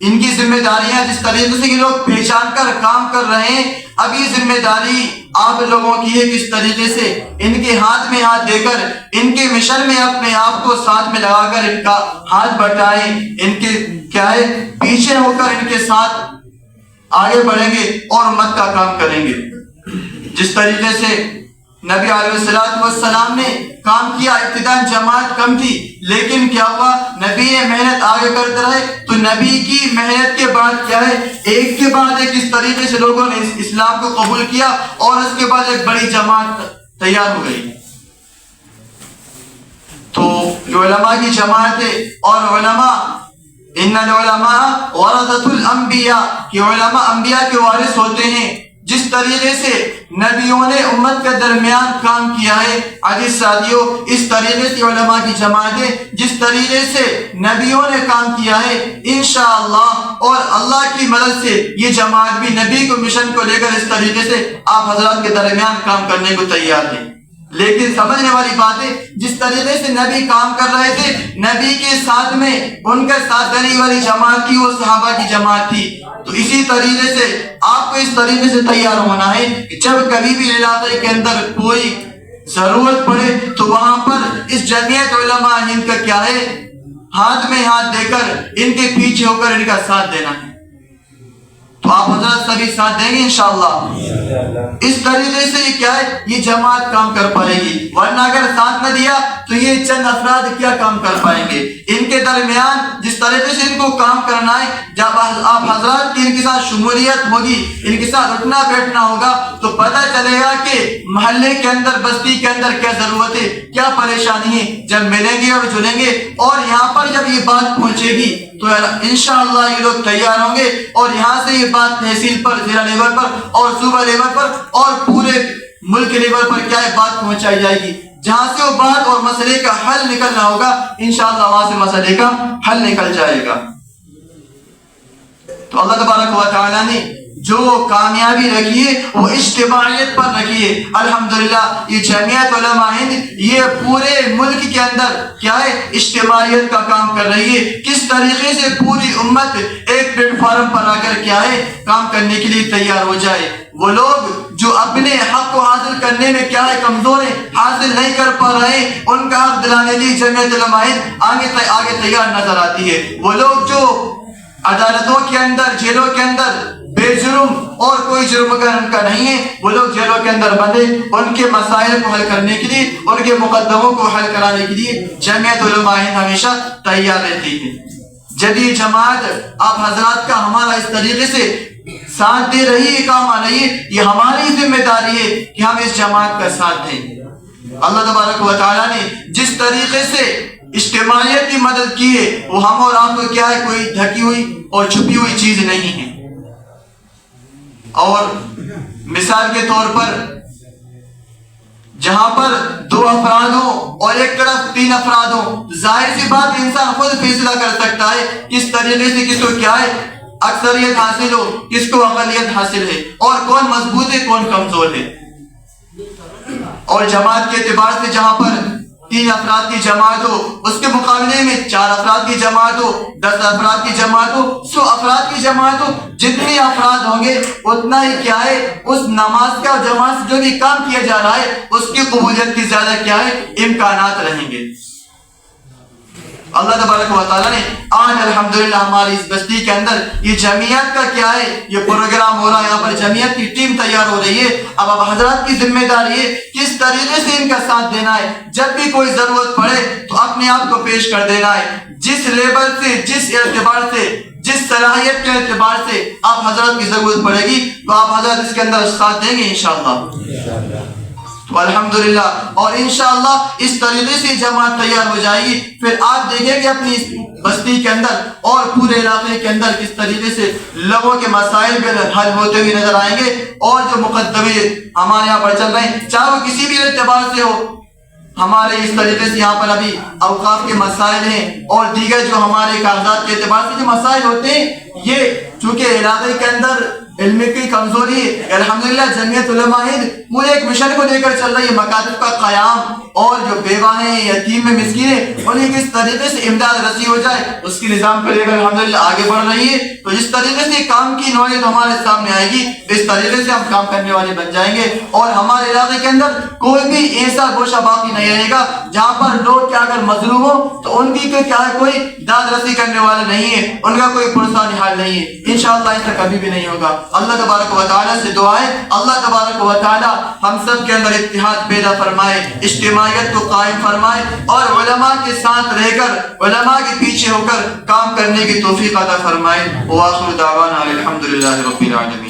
ان کی ذمہ داریاں جس طریقے سے یہ لوگ پہچان کر کام کر رہے ہیں، اب یہ ذمہ داری آپ لوگوں کی ہے کس طریقے سے ان کے ہاتھ میں ہاتھ دے کر ان کے مشن میں اپنے آپ کو ساتھ میں لگا کر ان کا ہاتھ بٹائیں، ان کے کیا ہے پیچھے ہو کر ان کے ساتھ آگے بڑھیں گے اور امت کا کام کریں گے۔ جس طریقے سے نبی علیہ السلام نے کام کیا، ابتداء جماعت کم تھی، لیکن کیا ہوا، نبی نے محنت آگے کرتے رہے، تو نبی کی محنت کے بعد کیا ہے، ایک کے بعد ایک اس طریقے سے لوگوں نے اسلام کو قبول کیا اور اس کے بعد ایک بڑی جماعت تیار ہو گئی۔ تو جو علماء کی جماعت ہے، اور علماء ان العلماء ورثۃ الانبیاء کہ علماء انبیاء کے وارث ہوتے ہیں، جس طریقے سے نبیوں نے امت کے درمیان کام کیا ہے، عزیز ساتھیوں اس طریقے سے علماء کی جماعت ہے، جس طریقے سے نبیوں نے کام کیا ہے انشاءاللہ اور اللہ کی مدد سے یہ جماعت بھی نبی کو مشن کو لے کر اس طریقے سے آپ حضرات کے درمیان کام کرنے کو تیار ہیں۔ لیکن سمجھنے والی بات ہے، جس طریقے سے نبی کام کر رہے تھے، نبی کے ساتھ میں ان کے ساتھ دینے والی جماعت تھی، وہ صحابہ کی جماعت تھی، تو اسی طریقے سے آپ کو اس طریقے سے تیار ہونا ہے کہ جب کبھی بھی علاقے کے اندر کوئی ضرورت پڑے تو وہاں پر اس جمعیت علماء ہند کا کیا ہے، ہاتھ میں ہاتھ دے کر ان کے پیچھے ہو کر ان کا ساتھ دینا ہے۔ تو آپ حضرات سبھی ساتھ دیں گے انشاءاللہ۔ اس طریقے سے یہ کیا ہے، یہ جماعت کام کر پائے گی، ورنہ اگر ساتھ نہ دیا تو یہ چند افراد کیا کام کر پائیں گے۔ ان کے درمیان جس طریقے سے ان کو کام کرنا ہے، جب آپ حضرات کی ان کے ساتھ شمولیت ہوگی، ان کے ساتھ اٹھنا بیٹھنا ہوگا، تو پتہ چلے گا کہ محلے کے اندر، بستی کے اندر کیا ضرورت ہے، کیا پریشانی ہے۔ جب ملیں گے اور جلیں گے اور یہاں پر جب یہ بات پہنچے گی تو انشاءاللہ یہ لوگ تیار ہوں گے، اور یہاں سے یہ بات تحصیل پر، ضلع لیول پر اور صوبہ لیول پر اور پورے ملک لیول پر کیا ہے بات پہنچائی جائے گی۔ جہاں سے وہ بات اور مسئلے کا حل نکلنا ہوگا انشاءاللہ وہاں سے مسئلے کا حل نکل جائے گا۔ تو اللہ تبارک و تعالیٰ نے جو کامیابی رکھی ہے وہ اجتماعیت پر رکھی ہے۔ الحمدللہ یہ جمعیت علماء ہند یہ پورے ملک کے اندر کیا ہے اجتماعیت کا کام کر رہی ہے، کس طریقے سے پوری امت ایک پلیٹ فارم پر آ کر کیا ہے کام کرنے کے لیے تیار ہو جائے۔ وہ لوگ جو اپنے حق کو حاصل کرنے میں کیا ہے کمزور ہیں، حاصل نہیں کر پا رہے ہیں، ان کا حق دلانے کے لیے جمعیت علماء ہند آگے تیار نظر آتی ہے۔ وہ لوگ جو عدالتوں کے اندر، جیلوں کے اندر بے جرم اور کوئی جرم اگر ان کا نہیں ہے، وہ لوگ جیلوں کے اندر بندے، ان کے مسائل کو حل کرنے کے لیے، ان کے مقدموں کو حل کرانے کے لیے جمعیت علماء ہند ہمیشہ تیار رہتی ہے۔ جدید جماعت آپ حضرات کا ہمارا اس طریقے سے ساتھ دے رہی ہے، کام آ رہی ہے، یہ ہماری ذمہ داری ہے کہ ہم اس جماعت کا ساتھ دیں۔ اللہ تبارک و تعالیٰ نے جس طریقے سے اجتماعیت کی مدد کی ہے وہ ہم اور آپ کو کیا ہے کوئی ڈھکی ہوئی اور چھپی ہوئی چیز نہیں ہے۔ اور مثال کے طور پر جہاں پر 2 افراد ہوں اور ایک طرف 3 افراد ہوں، ظاہر سی بات انسان خود فیصلہ کر سکتا ہے کس طریقے سے کس کو کیا ہے اکثریت حاصل ہو، کس کو اقلیت حاصل ہے، اور کون مضبوط ہے کون کمزور ہے۔ اور جماعت کے اعتبار سے جہاں پر 3 افراد کی جماعت ہو، اس کے مقابلے میں 4 افراد کی جماعت ہو، 10 افراد کی جماعت ہو، 100 افراد کی جماعت ہو، جتنے افراد ہوں گے اتنا ہی کیا ہے اس نماز کا جماعت سے جو بھی کام کیا جا رہا ہے اس کی قبولیت کی زیادہ کیا ہے امکانات رہیں گے۔ اللہ تبارک و تعالیٰ نے آج الحمدللہ ہماری اس بستی کے اندر یہ جمعیت کا کیا ہے یہ پروگرام ہو رہا ہے، یہاں پر جمعیت کی ٹیم تیار ہو رہی ہے۔ اب حضرات کی ذمہ داری ہے کس طریقے سے ان کا ساتھ دینا ہے، جب بھی کوئی ضرورت پڑے تو اپنے آپ کو پیش کر دینا ہے، جس لیول سے، جس اعتبار سے، جس صلاحیت کے اعتبار سے آپ حضرات کی ضرورت پڑے گی تو آپ حضرات اس کے اندر ساتھ دیں گے انشاءاللہ۔ تو الحمدللہ اور انشاءاللہ اس طریقے سے جماعت تیار ہو جائے گی، پھر آپ دیکھیں گے اپنی بستی کے اندر اور پورے علاقے کے اندر کس طریقے سے لوگوں کے مسائل بھی حل ہوتے ہوئے نظر آئیں گے، اور جو مقدمے ہمارے یہاں پر چل رہے ہیں چاہے وہ کسی بھی اعتبار سے ہو، ہمارے اس طریقے سے یہاں پر ابھی اوقاف کے مسائل ہیں اور دیگر جو ہمارے کاغذات کے اعتبار سے جو مسائل ہوتے ہیں، یہ چونکہ علاقے کے اندر علم کی کمزوری ہے۔ الحمدللہ جمعیت علماء ہند پورے ایک مشن کو لے کر چل رہی ہے، مکاتب کا قیام، اور جو بیوہ ہیں، یتیم ہیں، مسکین ہیں، انہیں کس طریقے سے امداد رسی ہو جائے اس کی نظام کو لے کر الحمدللہ آگے بڑھ رہی ہے۔ تو جس طریقے سے کام کی نوعیت ہمارے سامنے آئے گی اس طریقے سے ہم کام کرنے والے بن جائیں گے، اور ہمارے علاقے کے اندر کوئی بھی ایسا گوشہ باقی نہیں رہے گا جہاں پر لوگ کیا اگر مظلوم ہو تو ان کی کیا ہے کوئی داد رسی کرنے والا نہیں ہے، ان کا کوئی پرسان حال نہیں ہے، انشاءاللہ ایسا کبھی بھی نہیں ہوگا۔ اللہ تبارک و تعالیٰ سے دعا ہے اللہ تبارک و تعالیٰ ہم سب کے اندر اتحاد پیدا فرمائے، اجتماعیت کو قائم فرمائے، اور علماء کے ساتھ رہ کر علماء کے پیچھے ہو کر کام کرنے کی توفیق عطا فرمائے۔ وآخر دعوانا الحمدللہ رب العالمین۔